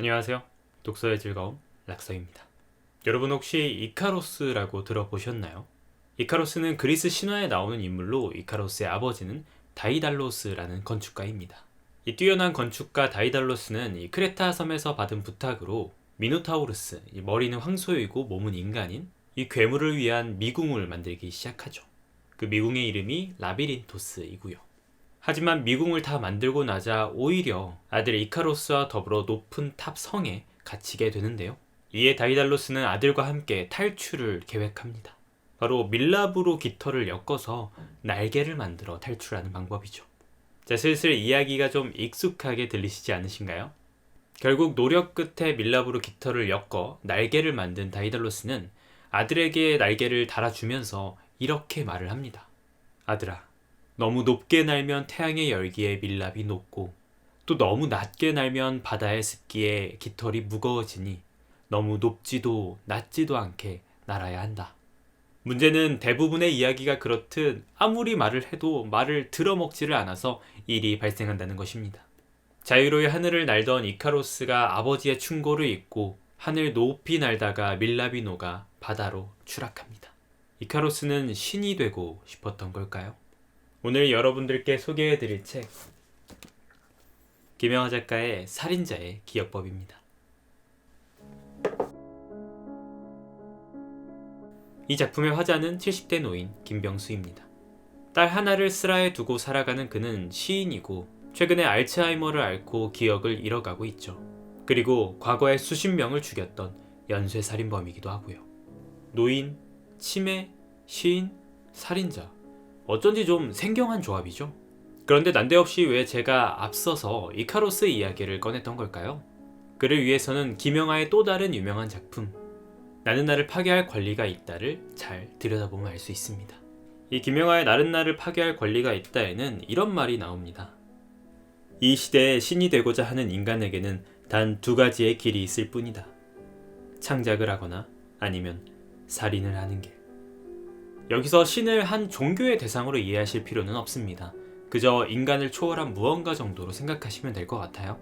안녕하세요. 독서의 즐거움 락서입니다. 여러분 혹시 이카로스라고 들어보셨나요? 이카로스는 그리스 신화에 나오는 인물로 이카로스의 아버지는 다이달로스라는 건축가입니다. 이 뛰어난 건축가 다이달로스는 이 크레타 섬에서 받은 부탁으로 미노타우루스, 이 머리는 황소이고 몸은 인간인 이 괴물을 위한 미궁을 만들기 시작하죠. 그 미궁의 이름이 라비린토스이고요. 하지만 미궁을 다 만들고 나자 오히려 아들 이카로스와 더불어 높은 탑 성에 갇히게 되는데요. 이에 다이달로스는 아들과 함께 탈출을 계획합니다. 바로 밀랍으로 깃털을 엮어서 날개를 만들어 탈출하는 방법이죠. 자, 슬슬 이야기가 좀 익숙하게 들리시지 않으신가요? 결국 노력 끝에 밀랍으로 깃털을 엮어 날개를 만든 다이달로스는 아들에게 날개를 달아주면서 이렇게 말을 합니다. 아들아, 너무 높게 날면 태양의 열기에 밀랍이 녹고 또 너무 낮게 날면 바다의 습기에 깃털이 무거워지니 너무 높지도 낮지도 않게 날아야 한다. 문제는 대부분의 이야기가 그렇듯 아무리 말을 해도 말을 들어먹지를 않아서 일이 발생한다는 것입니다. 자유로이 하늘을 날던 이카로스가 아버지의 충고를 잊고 하늘 높이 날다가 밀랍이 녹아 바다로 추락합니다. 이카로스는 신이 되고 싶었던 걸까요? 오늘 여러분들께 소개해드릴 책 김영하 작가의 살인자의 기억법입니다. 이 작품의 화자는 70대 노인 김병수입니다. 딸 하나를 슬하에 두고 살아가는 그는 시인이고 최근에 알츠하이머를 앓고 기억을 잃어가고 있죠. 그리고 과거에 수십 명을 죽였던 연쇄살인범이기도 하고요. 노인, 치매, 시인, 살인자, 어쩐지 좀 생경한 조합이죠. 그런데 난데없이 왜 제가 앞서서 이카로스 이야기를 꺼냈던 걸까요? 그를 위해서는 김영하의 또 다른 유명한 작품 나는 나를 파괴할 권리가 있다를 잘 들여다보면 알 수 있습니다. 이 김영하의 나는 나를 파괴할 권리가 있다에는 이런 말이 나옵니다. 이 시대에 신이 되고자 하는 인간에게는 단 두 가지의 길이 있을 뿐이다. 창작을 하거나 아니면 살인을 하는 게. 여기서 신을 한 종교의 대상으로 이해하실 필요는 없습니다. 그저 인간을 초월한 무언가 정도로 생각하시면 될 것 같아요.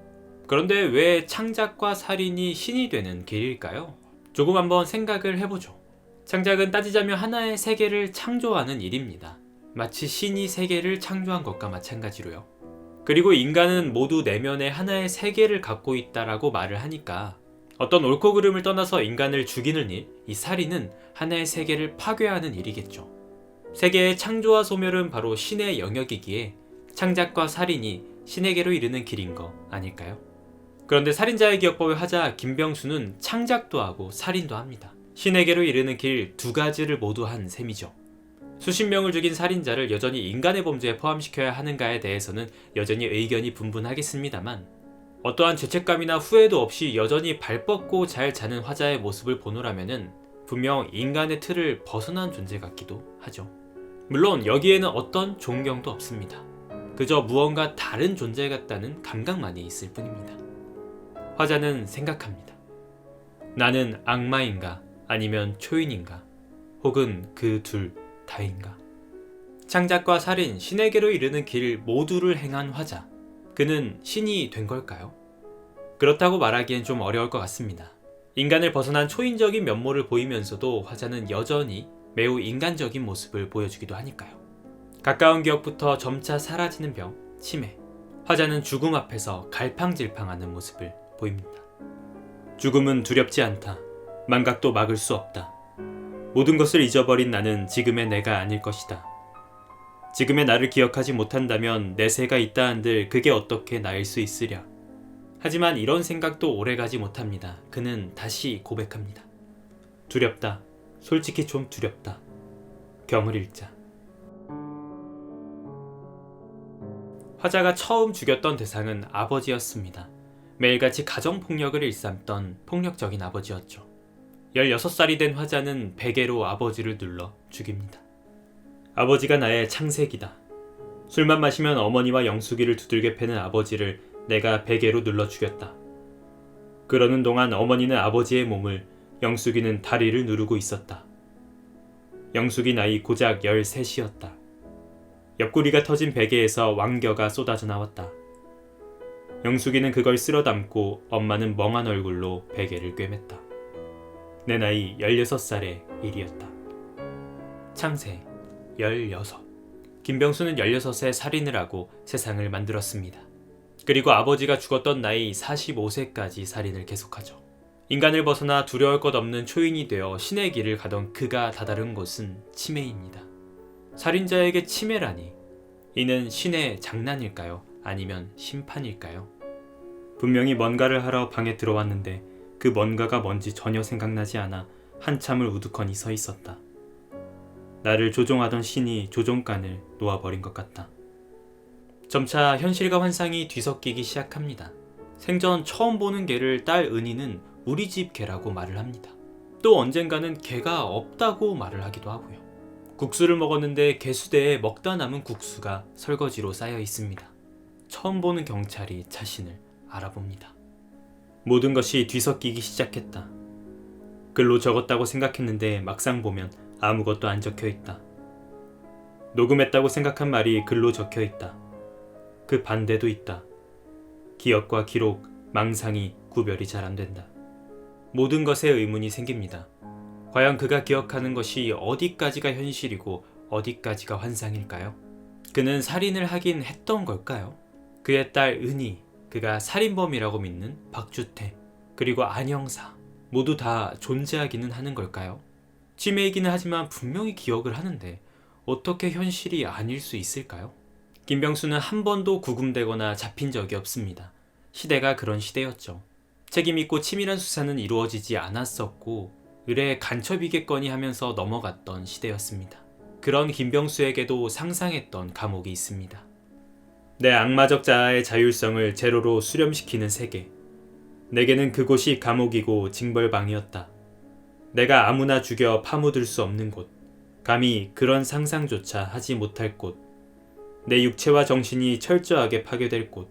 그런데 왜 창작과 살인이 신이 되는 길일까요? 조금 한번 생각을 해보죠. 창작은 따지자면 하나의 세계를 창조하는 일입니다. 마치 신이 세계를 창조한 것과 마찬가지로요. 그리고 인간은 모두 내면에 하나의 세계를 갖고 있다라고 말을 하니까 어떤 옳고 그름을 떠나서 인간을 죽이는 일, 이 살인은 하나의 세계를 파괴하는 일이겠죠. 세계의 창조와 소멸은 바로 신의 영역이기에 창작과 살인이 신에게로 이르는 길인 거 아닐까요? 그런데 살인자의 기억법의 화자 김병수는 창작도 하고 살인도 합니다. 신에게로 이르는 길 두 가지를 모두 한 셈이죠. 수십 명을 죽인 살인자를 여전히 인간의 범죄에 포함시켜야 하는가에 대해서는 여전히 의견이 분분하겠습니다만 어떠한 죄책감이나 후회도 없이 여전히 발 뻗고 잘 자는 화자의 모습을 보노라면은 분명 인간의 틀을 벗어난 존재 같기도 하죠. 물론 여기에는 어떤 존경도 없습니다. 그저 무언가 다른 존재 같다는 감각만이 있을 뿐입니다. 화자는 생각합니다. 나는 악마인가 아니면 초인인가 혹은 그 둘 다인가. 창작과 살인, 신에게로 이르는 길 모두를 행한 화자. 그는 신이 된 걸까요? 그렇다고 말하기엔 좀 어려울 것 같습니다. 인간을 벗어난 초인적인 면모를 보이면서도 화자는 여전히 매우 인간적인 모습을 보여주기도 하니까요. 가까운 기억부터 점차 사라지는 병, 치매. 화자는 죽음 앞에서 갈팡질팡하는 모습을 보입니다. 죽음은 두렵지 않다. 망각도 막을 수 없다. 모든 것을 잊어버린 나는 지금의 내가 아닐 것이다. 지금의 나를 기억하지 못한다면 내세가 있다 한들 그게 어떻게 나일 수 있으랴. 하지만 이런 생각도 오래가지 못합니다. 그는 다시 고백합니다. 두렵다. 솔직히 좀 두렵다. 경을 읽자. 화자가 처음 죽였던 대상은 아버지였습니다. 매일같이 가정폭력을 일삼던 폭력적인 아버지였죠. 16살이 된 화자는 베개로 아버지를 눌러 죽입니다. 아버지가 나의 창색이다. 술만 마시면 어머니와 영숙이를 두들겨 패는 아버지를 내가 베개로 눌러 죽였다. 그러는 동안 어머니는 아버지의 몸을, 영숙이는 다리를 누르고 있었다. 영숙이 나이 고작 13이었다. 옆구리가 터진 베개에서 왕겨가 쏟아져 나왔다. 영숙이는 그걸 쓸어 담고 엄마는 멍한 얼굴로 베개를 꿰맸다. 내 나이 16살의 일이었다. 창세 16. 김병수는 16세 살인을 하고 세상을 만들었습니다. 그리고 아버지가 죽었던 나이 45세까지 살인을 계속하죠. 인간을 벗어나 두려울 것 없는 초인이 되어 신의 길을 가던 그가 다다른 곳은 치매입니다. 살인자에게 치매라니, 이는 신의 장난일까요? 아니면 심판일까요? 분명히 뭔가를 하러 방에 들어왔는데 그 뭔가가 뭔지 전혀 생각나지 않아 한참을 우두커니 서 있었다. 나를 조종하던 신이 조종간을 놓아버린 것 같다. 점차 현실과 환상이 뒤섞이기 시작합니다. 생전 처음 보는 개를 딸 은희는 우리 집 개라고 말을 합니다. 또 언젠가는 개가 없다고 말을 하기도 하고요. 국수를 먹었는데 개수대에 먹다 남은 국수가 설거지로 쌓여 있습니다. 처음 보는 경찰이 자신을 알아봅니다. 모든 것이 뒤섞이기 시작했다. 글로 적었다고 생각했는데 막상 보면 아무것도 안 적혀 있다. 녹음했다고 생각한 말이 글로 적혀 있다. 그 반대도 있다. 기억과 기록, 망상이 구별이 잘 안 된다. 모든 것에 의문이 생깁니다. 과연 그가 기억하는 것이 어디까지가 현실이고 어디까지가 환상일까요? 그는 살인을 하긴 했던 걸까요? 그의 딸 은희, 그가 살인범이라고 믿는 박주태, 그리고 안형사 모두 다 존재하기는 하는 걸까요? 치매이기는 하지만 분명히 기억을 하는데 어떻게 현실이 아닐 수 있을까요? 김병수는 한 번도 구금되거나 잡힌 적이 없습니다. 시대가 그런 시대였죠. 책임있고 치밀한 수사는 이루어지지 않았었고 의뢰 간첩이겠거니 하면서 넘어갔던 시대였습니다. 그런 김병수에게도 상상했던 감옥이 있습니다. 내 악마적 자아의 자율성을 제로로 수렴시키는 세계. 내게는 그곳이 감옥이고 징벌방이었다. 내가 아무나 죽여 파묻을 수 없는 곳, 감히 그런 상상조차 하지 못할 곳, 내 육체와 정신이 철저하게 파괴될 곳,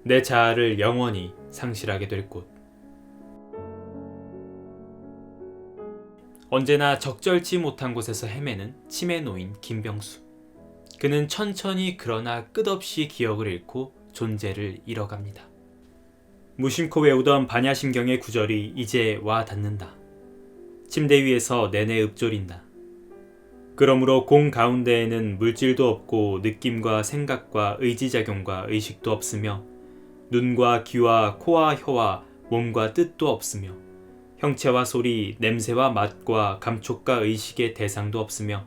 내 자아를 영원히 상실하게 될 곳. 언제나 적절치 못한 곳에서 헤매는 치매 노인 김병수. 그는 천천히 그러나 끝없이 기억을 잃고 존재를 잃어갑니다. 무심코 외우던 반야심경의 구절이 이제 와 닿는다. 침대 위에서 내내 읊조린다. 그러므로 공 가운데에는 물질도 없고 느낌과 생각과 의지작용과 의식도 없으며 눈과 귀와 코와 혀와 몸과 뜻도 없으며 형체와 소리, 냄새와 맛과 감촉과 의식의 대상도 없으며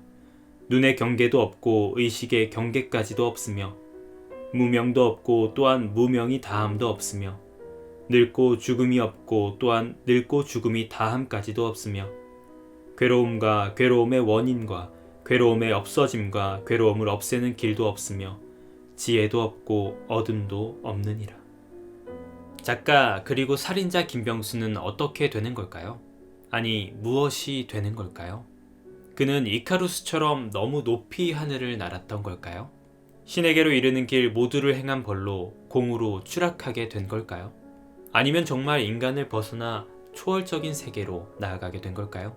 눈의 경계도 없고 의식의 경계까지도 없으며 무명도 없고 또한 무명이 다함도 없으며 늙고 죽음이 없고 또한 늙고 죽음이 다함까지도 없으며 괴로움과 괴로움의 원인과 괴로움의 없어짐과 괴로움을 없애는 길도 없으며 지혜도 없고 어둠도 없느니라. 작가 그리고 살인자 김병수는 어떻게 되는 걸까요? 아니, 무엇이 되는 걸까요? 그는 이카루스처럼 너무 높이 하늘을 날았던 걸까요? 신에게로 이르는 길 모두를 행한 벌로 공으로 추락하게 된 걸까요? 아니면 정말 인간을 벗어나 초월적인 세계로 나아가게 된 걸까요?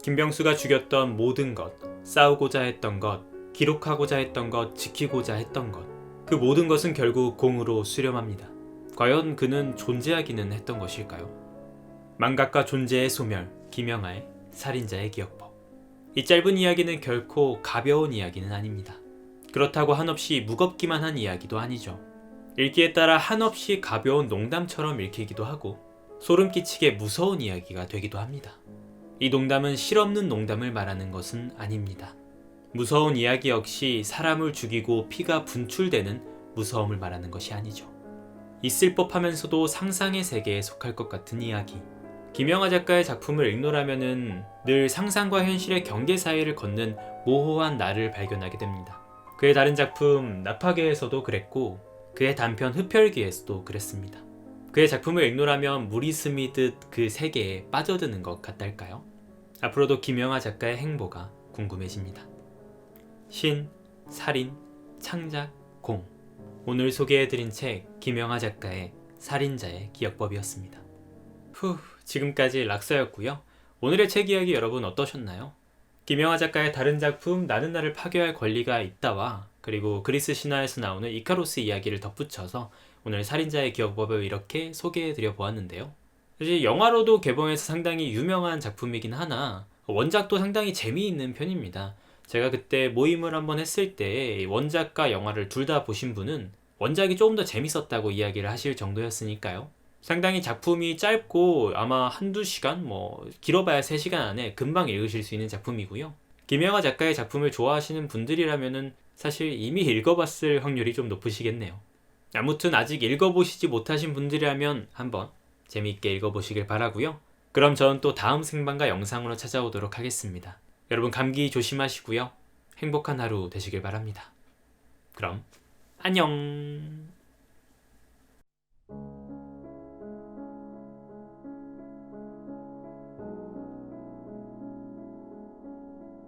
김병수가 죽였던 모든 것, 싸우고자 했던 것, 기록하고자 했던 것, 지키고자 했던 것, 그 모든 것은 결국 공으로 수렴합니다. 과연 그는 존재하기는 했던 것일까요? 망각과 존재의 소멸, 김영하의 살인자의 기억법. 이 짧은 이야기는 결코 가벼운 이야기는 아닙니다. 그렇다고 한없이 무겁기만 한 이야기도 아니죠. 읽기에 따라 한없이 가벼운 농담처럼 읽히기도 하고 소름 끼치게 무서운 이야기가 되기도 합니다. 이 농담은 실없는 농담을 말하는 것은 아닙니다. 무서운 이야기 역시 사람을 죽이고 피가 분출되는 무서움을 말하는 것이 아니죠. 있을 법하면서도 상상의 세계에 속할 것 같은 이야기. 김영하 작가의 작품을 읽노라면은 늘 상상과 현실의 경계 사이를 걷는 모호한 나를 발견하게 됩니다. 그의 다른 작품 나파계에서도 그랬고 그의 단편 흡혈귀에서도 그랬습니다. 그의 작품을 읽노라면 물이 스미듯 그 세계에 빠져드는 것 같달까요? 앞으로도 김영하 작가의 행보가 궁금해집니다. 신, 살인, 창작, 공. 오늘 소개해드린 책 김영하 작가의 살인자의 기억법이었습니다. 지금까지 락서였고요. 오늘의 책 이야기 여러분 어떠셨나요? 김영하 작가의 다른 작품 나는 나를 파괴할 권리가 있다와 그리고 그리스 신화에서 나오는 이카로스 이야기를 덧붙여서 오늘 살인자의 기억법을 이렇게 소개해드려 보았는데요. 사실 영화로도 개봉해서 상당히 유명한 작품이긴 하나 원작도 상당히 재미있는 편입니다. 제가 그때 모임을 한번 했을 때 원작과 영화를 둘 다 보신 분은 원작이 조금 더 재밌었다고 이야기를 하실 정도였으니까요. 상당히 작품이 짧고 아마 한두 시간, 길어봐야 3시간 안에 금방 읽으실 수 있는 작품이고요. 김영하 작가의 작품을 좋아하시는 분들이라면은 사실 이미 읽어봤을 확률이 좀 높으시겠네요. 아무튼 아직 읽어보시지 못하신 분들이라면 한번 재미있게 읽어보시길 바라고요. 그럼 저는 또 다음 생방과 영상으로 찾아오도록 하겠습니다. 여러분 감기 조심하시고요. 행복한 하루 되시길 바랍니다. 그럼 안녕.